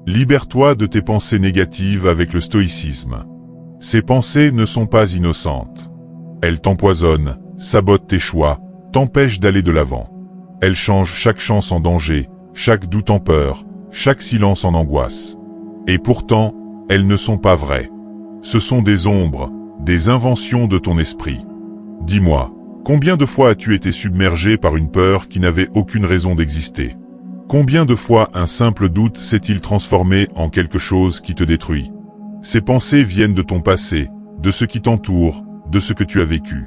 Libère-toi de tes pensées négatives avec le stoïcisme. Ces pensées ne sont pas innocentes. Elles t'empoisonnent, sabotent tes choix, t'empêchent d'aller de l'avant. Elles changent chaque chance en danger, chaque doute en peur, chaque silence en angoisse. Et pourtant, elles ne sont pas vraies. Ce sont des ombres, des inventions de ton esprit. Dis-moi, combien de fois as-tu été submergé par une peur qui n'avait aucune raison d'exister? Combien de fois un simple doute s'est-il transformé en quelque chose qui te détruit? Ces pensées viennent de ton passé, de ce qui t'entoure, de ce que tu as vécu.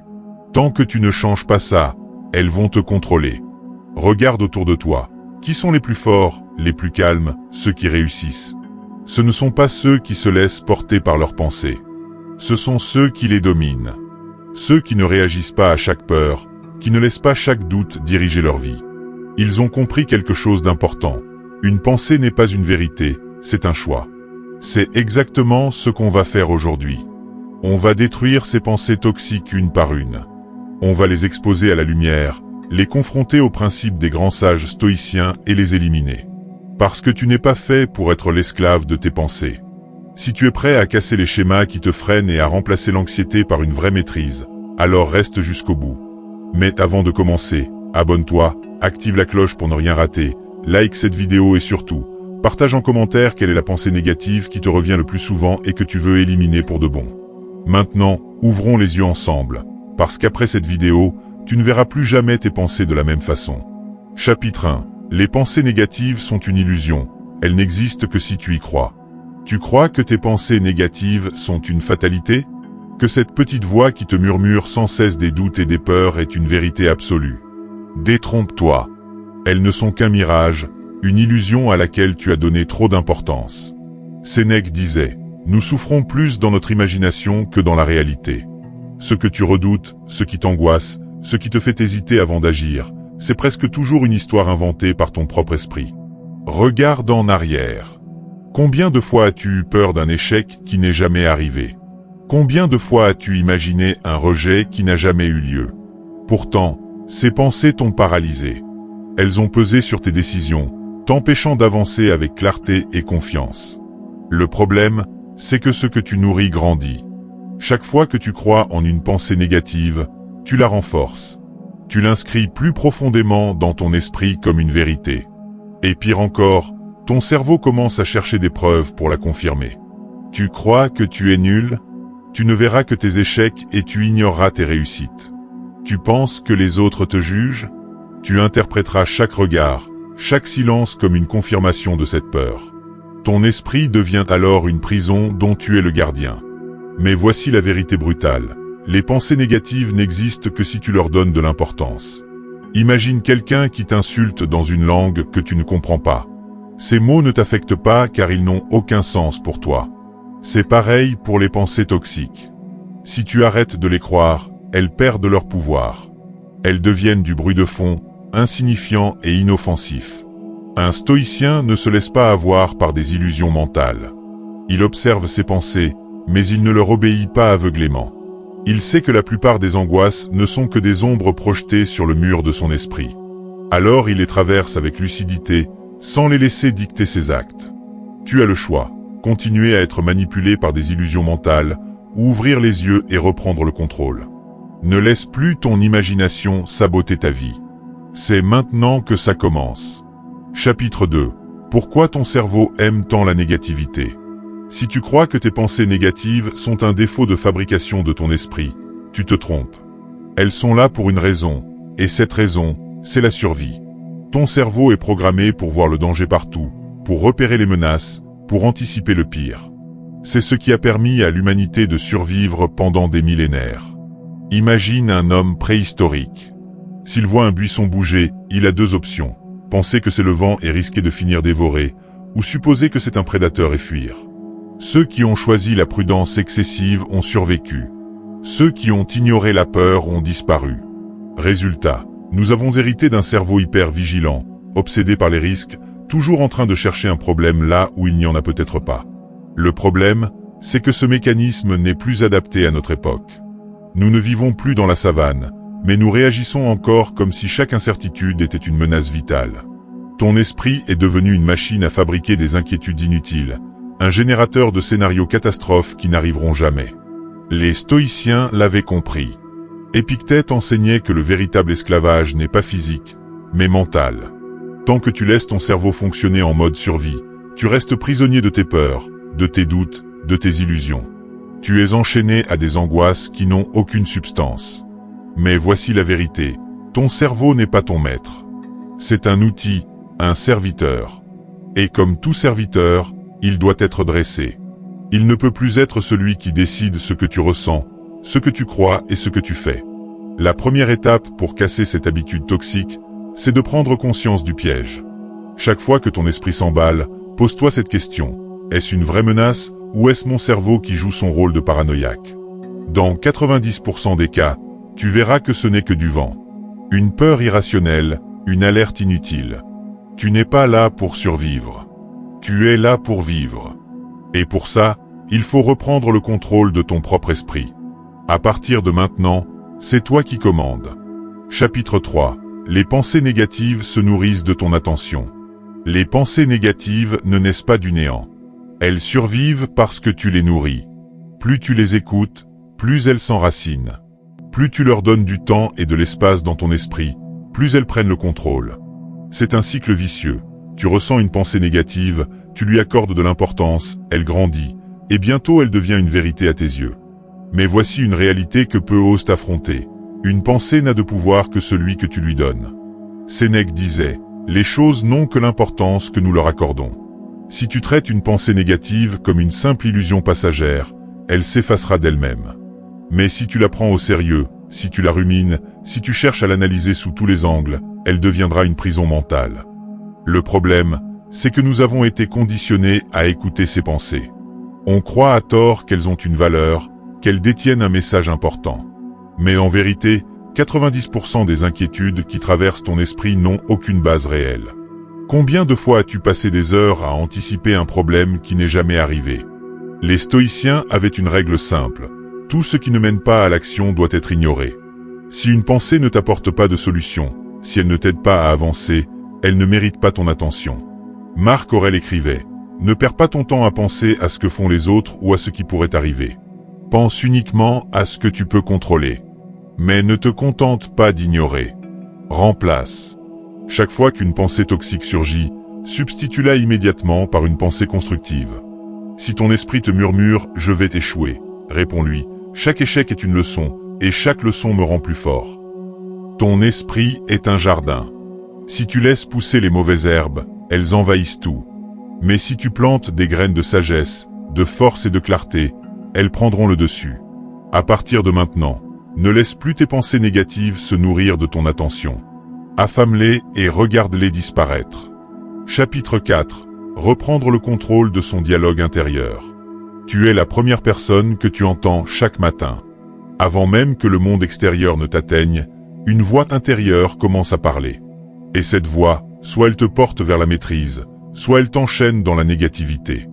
Tant que tu ne changes pas ça, elles vont te contrôler. Regarde autour de toi. Qui sont les plus forts, les plus calmes, ceux qui réussissent? Ce ne sont pas ceux qui se laissent porter par leurs pensées. Ce sont ceux qui les dominent. Ceux qui ne réagissent pas à chaque peur, qui ne laissent pas chaque doute diriger leur vie. Ils ont compris quelque chose d'important. Une pensée n'est pas une vérité, c'est un choix. C'est exactement ce qu'on va faire aujourd'hui. On va détruire ces pensées toxiques une par une. On va les exposer à la lumière, les confronter aux principes des grands sages stoïciens et les éliminer. Parce que tu n'es pas fait pour être l'esclave de tes pensées. Si tu es prêt à casser les schémas qui te freinent et à remplacer l'anxiété par une vraie maîtrise, alors reste jusqu'au bout. Mais avant de commencer, abonne-toi, active la cloche pour ne rien rater, like cette vidéo et surtout, partage en commentaire quelle est la pensée négative qui te revient le plus souvent et que tu veux éliminer pour de bon. Maintenant, ouvrons les yeux ensemble, parce qu'après cette vidéo, tu ne verras plus jamais tes pensées de la même façon. Chapitre 1. Les pensées négatives sont une illusion, elles n'existent que si tu y crois. Tu crois que tes pensées négatives sont une fatalité? Que cette petite voix qui te murmure sans cesse des doutes et des peurs est une vérité absolue? Détrompe-toi. Elles ne sont qu'un mirage, une illusion à laquelle tu as donné trop d'importance. Sénèque disait, nous souffrons plus dans notre imagination que dans la réalité. Ce que tu redoutes, ce qui t'angoisse, ce qui te fait hésiter avant d'agir, c'est presque toujours une histoire inventée par ton propre esprit. Regarde en arrière. Combien de fois as-tu eu peur d'un échec qui n'est jamais arrivé? Combien de fois as-tu imaginé un rejet qui n'a jamais eu lieu? Pourtant, ces pensées t'ont paralysé. Elles ont pesé sur tes décisions, t'empêchant d'avancer avec clarté et confiance. Le problème, c'est que ce que tu nourris grandit. Chaque fois que tu crois en une pensée négative, tu la renforces. Tu l'inscris plus profondément dans ton esprit comme une vérité. Et pire encore, ton cerveau commence à chercher des preuves pour la confirmer. Tu crois que tu es nul? Tu ne verras que tes échecs et tu ignoreras tes réussites. Tu penses que les autres te jugent? Tu interpréteras chaque regard, chaque silence comme une confirmation de cette peur. Ton esprit devient alors une prison dont tu es le gardien. Mais voici la vérité brutale. Les pensées négatives n'existent que si tu leur donnes de l'importance. Imagine quelqu'un qui t'insulte dans une langue que tu ne comprends pas. Ces mots ne t'affectent pas car ils n'ont aucun sens pour toi. C'est pareil pour les pensées toxiques. Si tu arrêtes de les croire, elles perdent leur pouvoir. Elles deviennent du bruit de fond, insignifiant et inoffensif. Un stoïcien ne se laisse pas avoir par des illusions mentales. Il observe ses pensées, mais il ne leur obéit pas aveuglément. Il sait que la plupart des angoisses ne sont que des ombres projetées sur le mur de son esprit. Alors il les traverse avec lucidité, sans les laisser dicter ses actes. Tu as le choix, continuer à être manipulé par des illusions mentales, ou ouvrir les yeux et reprendre le contrôle. Ne laisse plus ton imagination saboter ta vie. C'est maintenant que ça commence. Chapitre 2. Pourquoi ton cerveau aime tant la négativité? Si tu crois que tes pensées négatives sont un défaut de fabrication de ton esprit, tu te trompes. Elles sont là pour une raison, et cette raison, c'est la survie. Ton cerveau est programmé pour voir le danger partout, pour repérer les menaces, pour anticiper le pire. C'est ce qui a permis à l'humanité de survivre pendant des millénaires. Imagine un homme préhistorique. S'il voit un buisson bouger, il a deux options. Penser que c'est le vent et risquer de finir dévoré, ou supposer que c'est un prédateur et fuir. Ceux qui ont choisi la prudence excessive ont survécu. Ceux qui ont ignoré la peur ont disparu. Résultat, nous avons hérité d'un cerveau hyper vigilant, obsédé par les risques, toujours en train de chercher un problème là où il n'y en a peut-être pas. Le problème, c'est que ce mécanisme n'est plus adapté à notre époque. Nous ne vivons plus dans la savane, mais nous réagissons encore comme si chaque incertitude était une menace vitale. Ton esprit est devenu une machine à fabriquer des inquiétudes inutiles, un générateur de scénarios catastrophes qui n'arriveront jamais. Les stoïciens l'avaient compris. Épictète enseignait que le véritable esclavage n'est pas physique, mais mental. Tant que tu laisses ton cerveau fonctionner en mode survie, tu restes prisonnier de tes peurs, de tes doutes, de tes illusions. Tu es enchaîné à des angoisses qui n'ont aucune substance. Mais voici la vérité, ton cerveau n'est pas ton maître. C'est un outil, un serviteur. Et comme tout serviteur, il doit être dressé. Il ne peut plus être celui qui décide ce que tu ressens, ce que tu crois et ce que tu fais. La première étape pour casser cette habitude toxique, c'est de prendre conscience du piège. Chaque fois que ton esprit s'emballe, pose-toi cette question. Est-ce une vraie menace ou est-ce mon cerveau qui joue son rôle de paranoïaque? Dans 90% des cas, tu verras que ce n'est que du vent. Une peur irrationnelle, une alerte inutile. Tu n'es pas là pour survivre. Tu es là pour vivre. Et pour ça, il faut reprendre le contrôle de ton propre esprit. À partir de maintenant, c'est toi qui commandes. Chapitre 3. Les pensées négatives se nourrissent de ton attention. Les pensées négatives ne naissent pas du néant. Elles survivent parce que tu les nourris. Plus tu les écoutes, plus elles s'enracinent. Plus tu leur donnes du temps et de l'espace dans ton esprit, plus elles prennent le contrôle. C'est un cycle vicieux. Tu ressens une pensée négative, tu lui accordes de l'importance, elle grandit, et bientôt elle devient une vérité à tes yeux. Mais voici une réalité que peu osent affronter. Une pensée n'a de pouvoir que celui que tu lui donnes. Sénèque disait, « Les choses n'ont que l'importance que nous leur accordons. » Si tu traites une pensée négative comme une simple illusion passagère, elle s'effacera d'elle-même. Mais si tu la prends au sérieux, si tu la rumines, si tu cherches à l'analyser sous tous les angles, elle deviendra une prison mentale. Le problème, c'est que nous avons été conditionnés à écouter ces pensées. On croit à tort qu'elles ont une valeur, qu'elles détiennent un message important. Mais en vérité, 90% des inquiétudes qui traversent ton esprit n'ont aucune base réelle. Combien de fois as-tu passé des heures à anticiper un problème qui n'est jamais arrivé? Les stoïciens avaient une règle simple. Tout ce qui ne mène pas à l'action doit être ignoré. Si une pensée ne t'apporte pas de solution, si elle ne t'aide pas à avancer, elle ne mérite pas ton attention. Marc Aurèle écrivait, « Ne perds pas ton temps à penser à ce que font les autres ou à ce qui pourrait arriver. Pense uniquement à ce que tu peux contrôler. Mais ne te contente pas d'ignorer. Remplace. Chaque fois qu'une pensée toxique surgit, substitue-la immédiatement par une pensée constructive. Si ton esprit te murmure « Je vais t'échouer », réponds-lui « Chaque échec est une leçon, et chaque leçon me rend plus fort. » Ton esprit est un jardin. Si tu laisses pousser les mauvaises herbes, elles envahissent tout. Mais si tu plantes des graines de sagesse, de force et de clarté, elles prendront le dessus. À partir de maintenant, ne laisse plus tes pensées négatives se nourrir de ton attention. Affame-les et regarde-les disparaître. Chapitre 4. Reprendre le contrôle de son dialogue intérieur. Tu es la première personne que tu entends chaque matin. Avant même que le monde extérieur ne t'atteigne, une voix intérieure commence à parler. Et cette voix, soit elle te porte vers la maîtrise, soit elle t'enchaîne dans la négativité.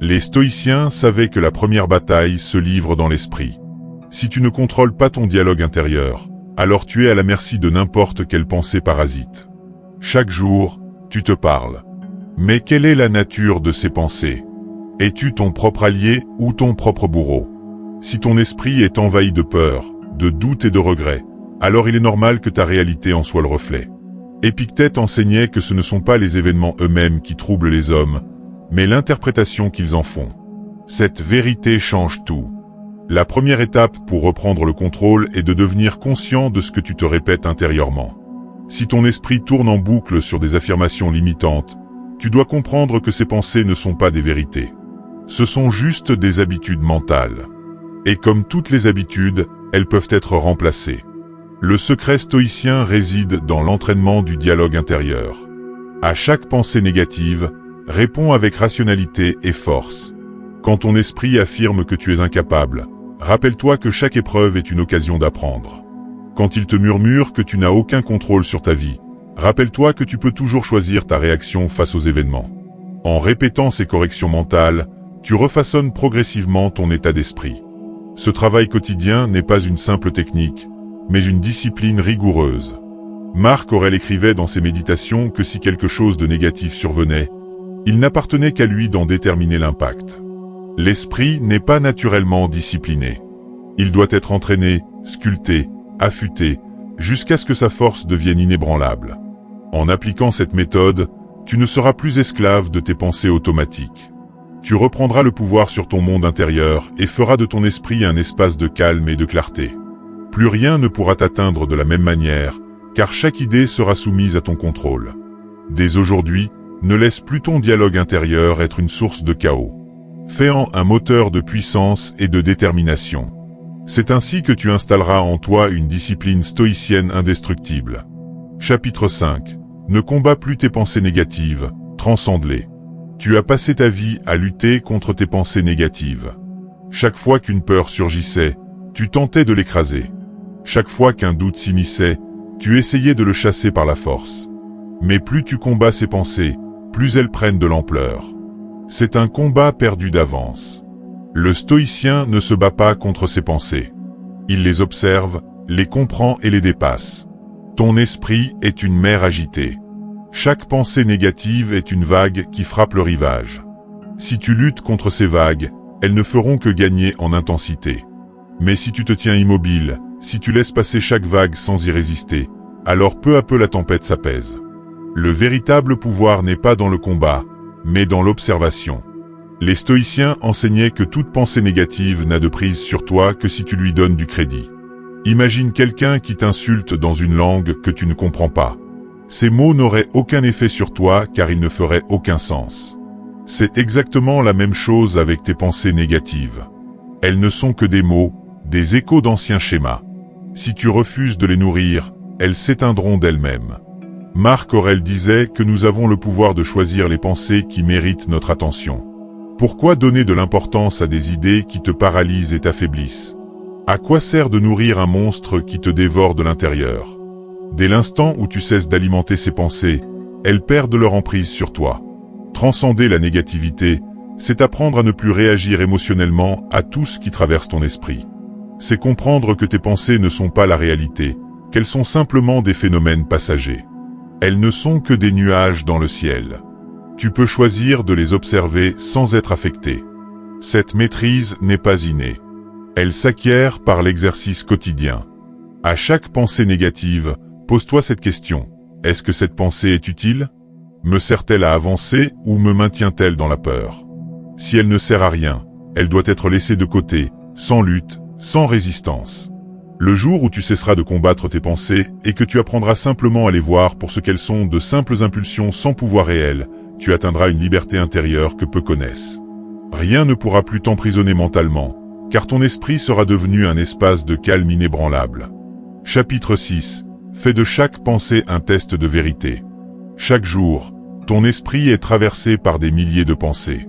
Les stoïciens savaient que la première bataille se livre dans l'esprit. Si tu ne contrôles pas ton dialogue intérieur, alors tu es à la merci de n'importe quelle pensée parasite. Chaque jour, tu te parles. Mais quelle est la nature de ces pensées? Es-tu ton propre allié ou ton propre bourreau? Si ton esprit est envahi de peur, de doute et de regret, alors il est normal que ta réalité en soit le reflet. Épictète enseignait que ce ne sont pas les événements eux-mêmes qui troublent les hommes, mais l'interprétation qu'ils en font. Cette vérité change tout. La première étape pour reprendre le contrôle est de devenir conscient de ce que tu te répètes intérieurement. Si ton esprit tourne en boucle sur des affirmations limitantes, tu dois comprendre que ces pensées ne sont pas des vérités. Ce sont juste des habitudes mentales. Et comme toutes les habitudes, elles peuvent être remplacées. Le secret stoïcien réside dans l'entraînement du dialogue intérieur. À chaque pensée négative, réponds avec rationalité et force. Quand ton esprit affirme que tu es incapable, rappelle-toi que chaque épreuve est une occasion d'apprendre. Quand il te murmure que tu n'as aucun contrôle sur ta vie, rappelle-toi que tu peux toujours choisir ta réaction face aux événements. En répétant ces corrections mentales, tu refaçonnes progressivement ton état d'esprit. Ce travail quotidien n'est pas une simple technique, mais une discipline rigoureuse. Marc Aurèle écrivait dans ses méditations que si quelque chose de négatif survenait, il n'appartenait qu'à lui d'en déterminer l'impact. L'esprit n'est pas naturellement discipliné. Il doit être entraîné, sculpté, affûté, jusqu'à ce que sa force devienne inébranlable. En appliquant cette méthode, tu ne seras plus esclave de tes pensées automatiques. Tu reprendras le pouvoir sur ton monde intérieur et feras de ton esprit un espace de calme et de clarté. Plus rien ne pourra t'atteindre de la même manière, car chaque idée sera soumise à ton contrôle. Dès aujourd'hui, ne laisse plus ton dialogue intérieur être une source de chaos. Fais-en un moteur de puissance et de détermination. C'est ainsi que tu installeras en toi une discipline stoïcienne indestructible. Chapitre 5. Ne combats plus tes pensées négatives, transcende-les. Tu as passé ta vie à lutter contre tes pensées négatives. Chaque fois qu'une peur surgissait, tu tentais de l'écraser. Chaque fois qu'un doute s'immisçait, tu essayais de le chasser par la force. Mais plus tu combats ces pensées, plus elles prennent de l'ampleur. C'est un combat perdu d'avance. Le stoïcien ne se bat pas contre ses pensées. Il les observe, les comprend et les dépasse. Ton esprit est une mer agitée. Chaque pensée négative est une vague qui frappe le rivage. Si tu luttes contre ces vagues, elles ne feront que gagner en intensité. Mais si tu te tiens immobile, si tu laisses passer chaque vague sans y résister, alors peu à peu la tempête s'apaise. Le véritable pouvoir n'est pas dans le combat, mais dans l'observation. Les stoïciens enseignaient que toute pensée négative n'a de prise sur toi que si tu lui donnes du crédit. Imagine quelqu'un qui t'insulte dans une langue que tu ne comprends pas. Ces mots n'auraient aucun effet sur toi car ils ne feraient aucun sens. C'est exactement la même chose avec tes pensées négatives. Elles ne sont que des mots, des échos d'anciens schémas. Si tu refuses de les nourrir, elles s'éteindront d'elles-mêmes. Marc Aurèle disait que nous avons le pouvoir de choisir les pensées qui méritent notre attention. Pourquoi donner de l'importance à des idées qui te paralysent et t'affaiblissent? À quoi sert de nourrir un monstre qui te dévore de l'intérieur? Dès l'instant où tu cesses d'alimenter ces pensées, elles perdent leur emprise sur toi. Transcender la négativité, c'est apprendre à ne plus réagir émotionnellement à tout ce qui traverse ton esprit. C'est comprendre que tes pensées ne sont pas la réalité, qu'elles sont simplement des phénomènes passagers. Elles ne sont que des nuages dans le ciel. Tu peux choisir de les observer sans être affecté. Cette maîtrise n'est pas innée. Elle s'acquiert par l'exercice quotidien. À chaque pensée négative, pose-toi cette question. Est-ce que cette pensée est utile? Me sert-elle à avancer ou me maintient-elle dans la peur? Si elle ne sert à rien, elle doit être laissée de côté, sans lutte, sans résistance. Le jour où tu cesseras de combattre tes pensées et que tu apprendras simplement à les voir pour ce qu'elles sont, de simples impulsions sans pouvoir réel, tu atteindras une liberté intérieure que peu connaissent. Rien ne pourra plus t'emprisonner mentalement, car ton esprit sera devenu un espace de calme inébranlable. Chapitre 6. Fais de chaque pensée un test de vérité. Chaque jour, ton esprit est traversé par des milliers de pensées.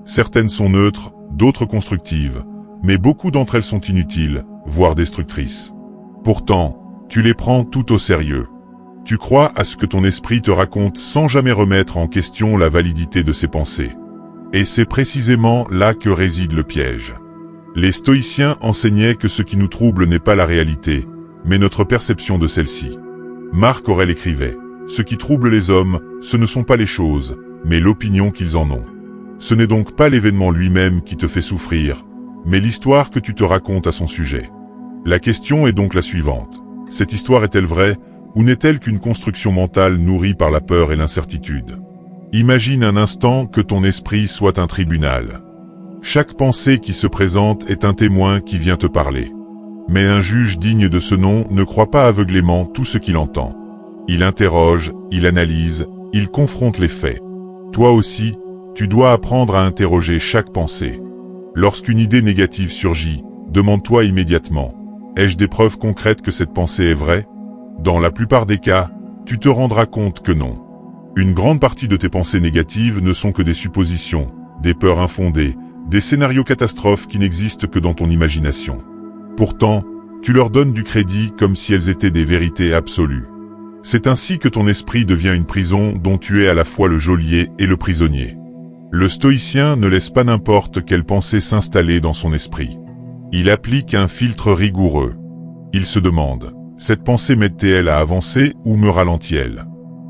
Certaines sont neutres, d'autres constructives, mais beaucoup d'entre elles sont inutiles, voire destructrices. Pourtant, tu les prends tout au sérieux. Tu crois à ce que ton esprit te raconte sans jamais remettre en question la validité de ses pensées. Et c'est précisément là que réside le piège. Les stoïciens enseignaient que ce qui nous trouble n'est pas la réalité, mais notre perception de celle-ci. Marc Aurèle écrivait « Ce qui trouble les hommes, ce ne sont pas les choses, mais l'opinion qu'ils en ont. Ce n'est donc pas l'événement lui-même qui te fait souffrir, mais l'histoire que tu te racontes à son sujet. La question est donc la suivante. Cette histoire est-elle vraie, ou n'est-elle qu'une construction mentale nourrie par la peur et l'incertitude? Imagine un instant que ton esprit soit un tribunal. Chaque pensée qui se présente est un témoin qui vient te parler. Mais un juge digne de ce nom ne croit pas aveuglément tout ce qu'il entend. Il interroge, il analyse, il confronte les faits. Toi aussi, tu dois apprendre à interroger chaque pensée. Lorsqu'une idée négative surgit, demande-toi immédiatement, ai-je des preuves concrètes que cette pensée est vraie? Dans la plupart des cas, tu te rendras compte que non. Une grande partie de tes pensées négatives ne sont que des suppositions, des peurs infondées, des scénarios catastrophes qui n'existent que dans ton imagination. Pourtant, tu leur donnes du crédit comme si elles étaient des vérités absolues. C'est ainsi que ton esprit devient une prison dont tu es à la fois le geôlier et le prisonnier. Le stoïcien ne laisse pas n'importe quelle pensée s'installer dans son esprit. Il applique un filtre rigoureux. Il se demande, Cette pensée m'aide-t-elle à avancer ou me ralentit-elle?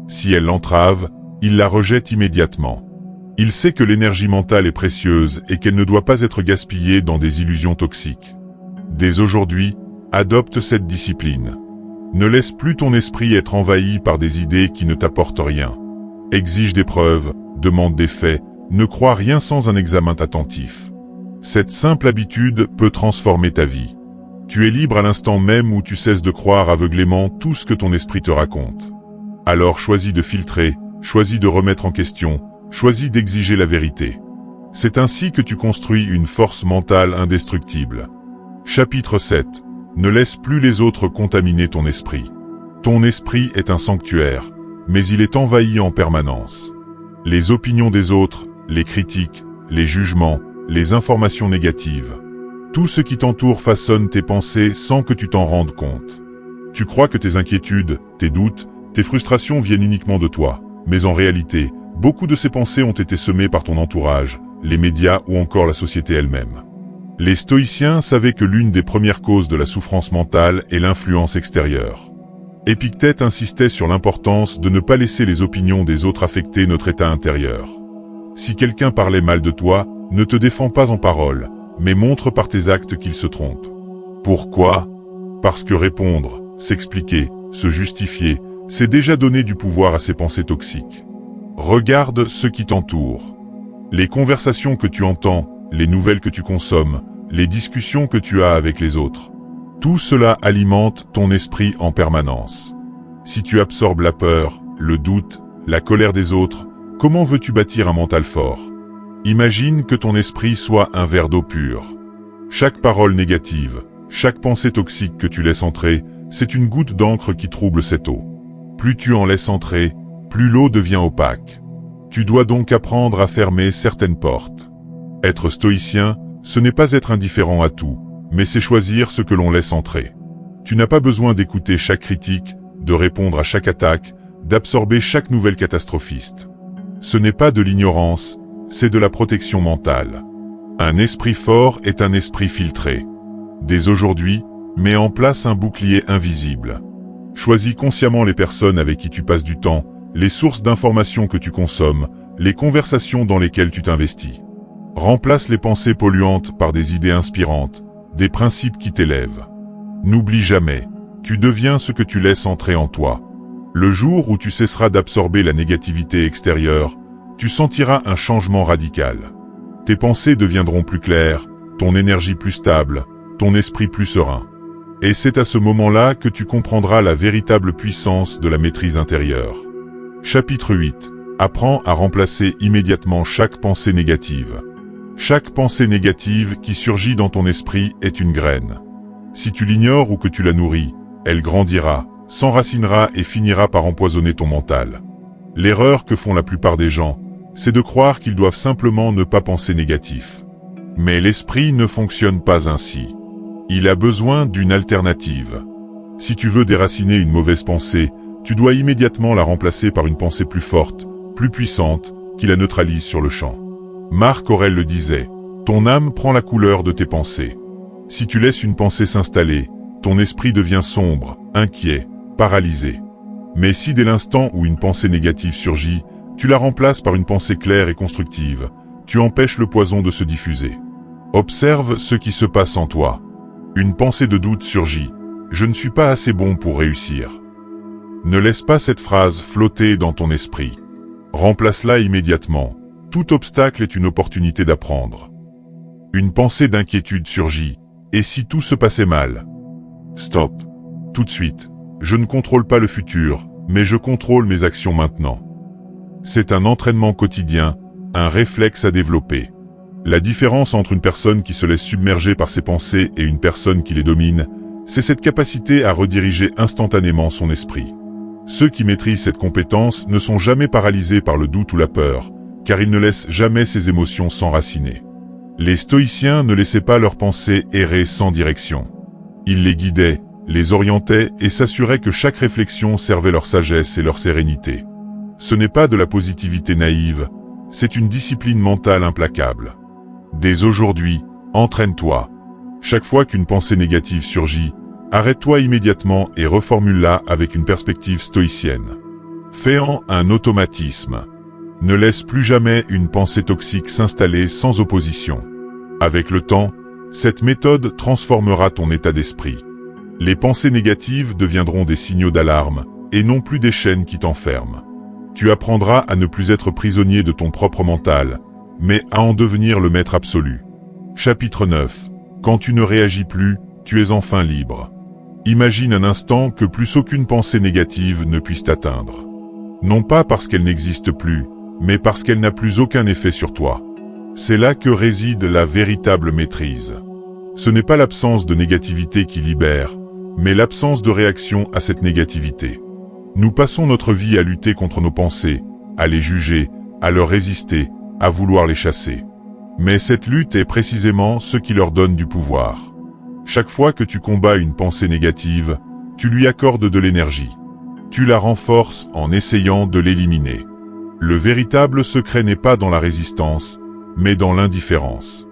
Si elle l'entrave, il la rejette immédiatement. Il sait que l'énergie mentale est précieuse et qu'elle ne doit pas être gaspillée dans des illusions toxiques. Dès aujourd'hui, adopte cette discipline. Ne laisse plus ton esprit être envahi par des idées qui ne t'apportent rien. Exige des preuves, demande des faits, ne crois rien sans un examen attentif. Cette simple habitude peut transformer ta vie. Tu es libre à l'instant même où tu cesses de croire aveuglément tout ce que ton esprit te raconte. Alors choisis de filtrer, choisis de remettre en question, choisis d'exiger la vérité. C'est ainsi que tu construis une force mentale indestructible. Chapitre 7. Ne laisse plus les autres contaminer ton esprit. Ton esprit est un sanctuaire, mais il est envahi en permanence. Les opinions des autres, les critiques, les jugements, les informations négatives. Tout ce qui t'entoure façonne tes pensées sans que tu t'en rendes compte. Tu crois que tes inquiétudes, tes doutes, tes frustrations viennent uniquement de toi, mais en réalité, beaucoup de ces pensées ont été semées par ton entourage, les médias ou encore la société elle-même. Les stoïciens savaient que l'une des premières causes de la souffrance mentale est l'influence extérieure. Épictète insistait sur l'importance de ne pas laisser les opinions des autres affecter notre état intérieur. Si quelqu'un parlait mal de toi, ne te défends pas en parole, mais montre par tes actes qu'il se trompe. Pourquoi? Parce que répondre, s'expliquer, se justifier, c'est déjà donner du pouvoir à ces pensées toxiques. Regarde ce qui t'entoure. Les conversations que tu entends, les nouvelles que tu consommes, les discussions que tu as avec les autres. Tout cela alimente ton esprit en permanence. Si tu absorbes la peur, le doute, la colère des autres, comment veux-tu bâtir un mental fort? Imagine que ton esprit soit un verre d'eau pure. Chaque parole négative, chaque pensée toxique que tu laisses entrer, c'est une goutte d'encre qui trouble cette eau. Plus tu en laisses entrer, plus l'eau devient opaque. Tu dois donc apprendre à fermer certaines portes. Être stoïcien, ce n'est pas être indifférent à tout, mais c'est choisir ce que l'on laisse entrer. Tu n'as pas besoin d'écouter chaque critique, de répondre à chaque attaque, d'absorber chaque nouvelle catastrophiste. Ce n'est pas de l'ignorance, c'est de la protection mentale. Un esprit fort est un esprit filtré. Dès aujourd'hui, mets en place un bouclier invisible. Choisis consciemment les personnes avec qui tu passes du temps, les sources d'informations que tu consommes, les conversations dans lesquelles tu t'investis. Remplace les pensées polluantes par des idées inspirantes, des principes qui t'élèvent. N'oublie jamais, tu deviens ce que tu laisses entrer en toi. Le jour où tu cesseras d'absorber la négativité extérieure, tu sentiras un changement radical. Tes pensées deviendront plus claires, ton énergie plus stable, ton esprit plus serein. Et c'est à ce moment-là que tu comprendras la véritable puissance de la maîtrise intérieure. Chapitre 8. Apprends à remplacer immédiatement chaque pensée négative. Chaque pensée négative qui surgit dans ton esprit est une graine. Si tu l'ignores ou que tu la nourris, elle grandira, s'enracinera et finira par empoisonner ton mental. L'erreur que font la plupart des gens, c'est de croire qu'ils doivent simplement ne pas penser négatif. Mais l'esprit ne fonctionne pas ainsi. Il a besoin d'une alternative. Si tu veux déraciner une mauvaise pensée, tu dois immédiatement la remplacer par une pensée plus forte, plus puissante, qui la neutralise sur le champ. Marc Aurèle le disait, « Ton âme prend la couleur de tes pensées. » Si tu laisses une pensée s'installer, ton esprit devient sombre, inquiet, paralysé. Mais si dès l'instant où une pensée négative surgit, tu la remplaces par une pensée claire et constructive, tu empêches le poison de se diffuser. Observe ce qui se passe en toi. Une pensée de doute surgit. « Je ne suis pas assez bon pour réussir. » Ne laisse pas cette phrase flotter dans ton esprit. Remplace-la immédiatement. Tout obstacle est une opportunité d'apprendre. Une pensée d'inquiétude surgit. Et si tout se passait mal? Stop. Tout de suite. Je ne contrôle pas le futur, mais je contrôle mes actions maintenant. C'est un entraînement quotidien, un réflexe à développer. La différence entre une personne qui se laisse submerger par ses pensées et une personne qui les domine, c'est cette capacité à rediriger instantanément son esprit. Ceux qui maîtrisent cette compétence ne sont jamais paralysés par le doute ou la peur, car ils ne laissent jamais ces émotions s'enraciner. Les stoïciens ne laissaient pas leurs pensées errer sans direction. Ils les guidaient, les orientaient et s'assuraient que chaque réflexion servait leur sagesse et leur sérénité. Ce n'est pas de la positivité naïve, c'est une discipline mentale implacable. Dès aujourd'hui, entraîne-toi. Chaque fois qu'une pensée négative surgit, arrête-toi immédiatement et reformule-la avec une perspective stoïcienne. Fais-en un automatisme. Ne laisse plus jamais une pensée toxique s'installer sans opposition. Avec le temps, cette méthode transformera ton état d'esprit. Les pensées négatives deviendront des signaux d'alarme, et non plus des chaînes qui t'enferment. Tu apprendras à ne plus être prisonnier de ton propre mental, mais à en devenir le maître absolu. Chapitre 9. Quand tu ne réagis plus, tu es enfin libre. Imagine un instant que plus aucune pensée négative ne puisse t'atteindre. Non pas parce qu'elle n'existe plus, mais parce qu'elle n'a plus aucun effet sur toi. C'est là que réside la véritable maîtrise. Ce n'est pas l'absence de négativité qui libère, mais l'absence de réaction à cette négativité. Nous passons notre vie à lutter contre nos pensées, à les juger, à leur résister, à vouloir les chasser. Mais cette lutte est précisément ce qui leur donne du pouvoir. Chaque fois que tu combats une pensée négative, tu lui accordes de l'énergie. Tu la renforces en essayant de l'éliminer. Le véritable secret n'est pas dans la résistance, mais dans l'indifférence.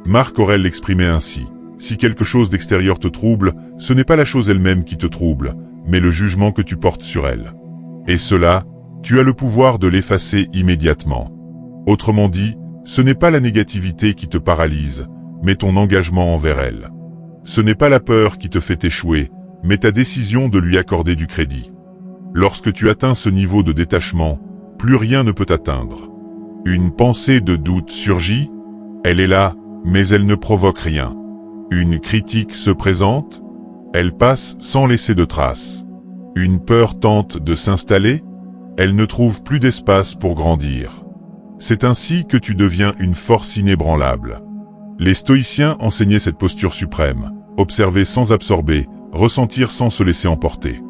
Marc Aurèle l'exprimait ainsi. Si quelque chose d'extérieur te trouble, ce n'est pas la chose elle-même qui te trouble, mais le jugement que tu portes sur elle. Et cela, tu as le pouvoir de l'effacer immédiatement. Autrement dit, ce n'est pas la négativité qui te paralyse, mais ton engagement envers elle. Ce n'est pas la peur qui te fait échouer, mais ta décision de lui accorder du crédit. Lorsque tu atteins ce niveau de détachement, plus rien ne peut t'atteindre. Une pensée de doute surgit, elle est là, mais elle ne provoque rien. Une critique se présente, elle passe sans laisser de traces. Une peur tente de s'installer, elle ne trouve plus d'espace pour grandir. C'est ainsi que tu deviens une force inébranlable. Les stoïciens enseignaient cette posture suprême, observer sans absorber, ressentir sans se laisser emporter.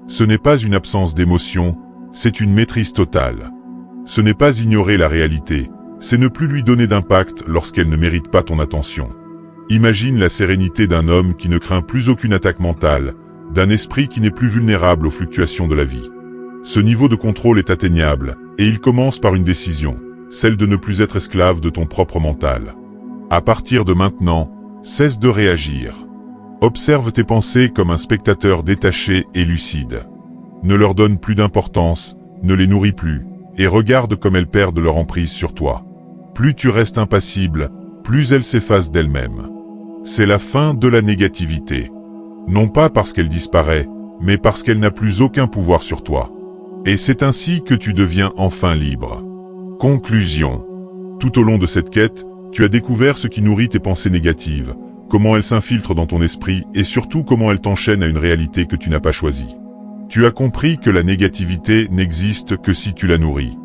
Ce n'est pas une absence d'émotion, c'est une maîtrise totale. Ce n'est pas ignorer la réalité, c'est ne plus lui donner d'impact lorsqu'elle ne mérite pas ton attention. Imagine la sérénité d'un homme qui ne craint plus aucune attaque mentale, d'un esprit qui n'est plus vulnérable aux fluctuations de la vie. Ce niveau de contrôle est atteignable, et il commence par une décision, celle de ne plus être esclave de ton propre mental. À partir de maintenant, cesse de réagir. Observe tes pensées comme un spectateur détaché et lucide. Ne leur donne plus d'importance, ne les nourris plus, et regarde comme elles perdent leur emprise sur toi. Plus tu restes impassible, plus elles s'effacent d'elles-mêmes. C'est la fin de la négativité. Non pas parce qu'elle disparaît, mais parce qu'elle n'a plus aucun pouvoir sur toi. Et c'est ainsi que tu deviens enfin libre. Conclusion. Tout au long de cette quête, tu as découvert ce qui nourrit tes pensées négatives, comment elles s'infiltrent dans ton esprit et surtout comment elles t'enchaînent à une réalité que tu n'as pas choisie. Tu as compris que la négativité n'existe que si tu la nourris.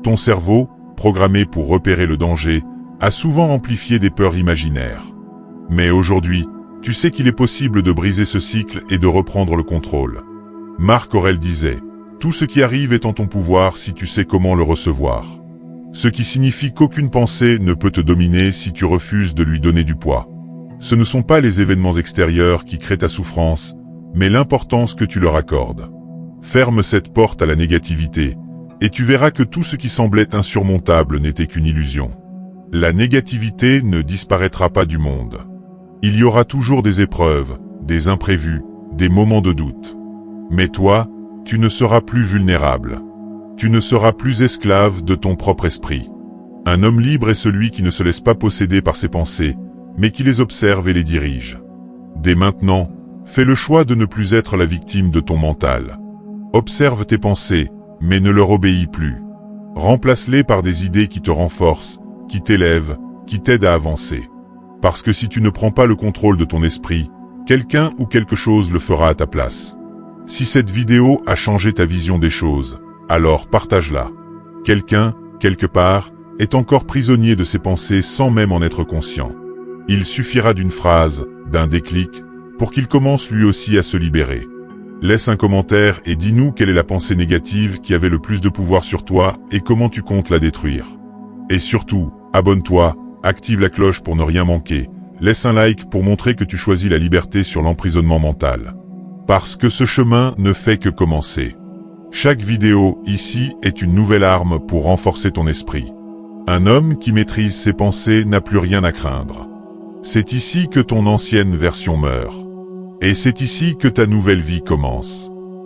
Ton cerveau, programmé pour repérer le danger, a souvent amplifié des peurs imaginaires. Mais aujourd'hui, tu sais qu'il est possible de briser ce cycle et de reprendre le contrôle. Marc Aurèle disait, « Tout ce qui arrive est en ton pouvoir si tu sais comment le recevoir. » Ce qui signifie qu'aucune pensée ne peut te dominer si tu refuses de lui donner du poids. Ce ne sont pas les événements extérieurs qui créent ta souffrance, mais l'importance que tu leur accordes. Ferme cette porte à la négativité, et tu verras que tout ce qui semblait insurmontable n'était qu'une illusion. La négativité ne disparaîtra pas du monde. Il y aura toujours des épreuves, des imprévus, des moments de doute. Mais toi, tu ne seras plus vulnérable. Tu ne seras plus esclave de ton propre esprit. Un homme libre est celui qui ne se laisse pas posséder par ses pensées, mais qui les observe et les dirige. Dès maintenant, fais le choix de ne plus être la victime de ton mental. Observe tes pensées, mais ne leur obéis plus. Remplace-les par des idées qui te renforcent, qui t'élèvent, qui t'aident à avancer. Parce que si tu ne prends pas le contrôle de ton esprit, quelqu'un ou quelque chose le fera à ta place. Si cette vidéo a changé ta vision des choses, alors partage-la. Quelqu'un, quelque part, est encore prisonnier de ses pensées sans même en être conscient. Il suffira d'une phrase, d'un déclic, pour qu'il commence lui aussi à se libérer. Laisse un commentaire et dis-nous quelle est la pensée négative qui avait le plus de pouvoir sur toi et comment tu comptes la détruire. Et surtout, abonne-toi, active la cloche pour ne rien manquer, laisse un like pour montrer que tu choisis la liberté sur l'emprisonnement mental. Parce que ce chemin ne fait que commencer. Chaque vidéo ici est une nouvelle arme pour renforcer ton esprit. Un homme qui maîtrise ses pensées n'a plus rien à craindre. C'est ici que ton ancienne version meurt. Et c'est ici que ta nouvelle vie commence.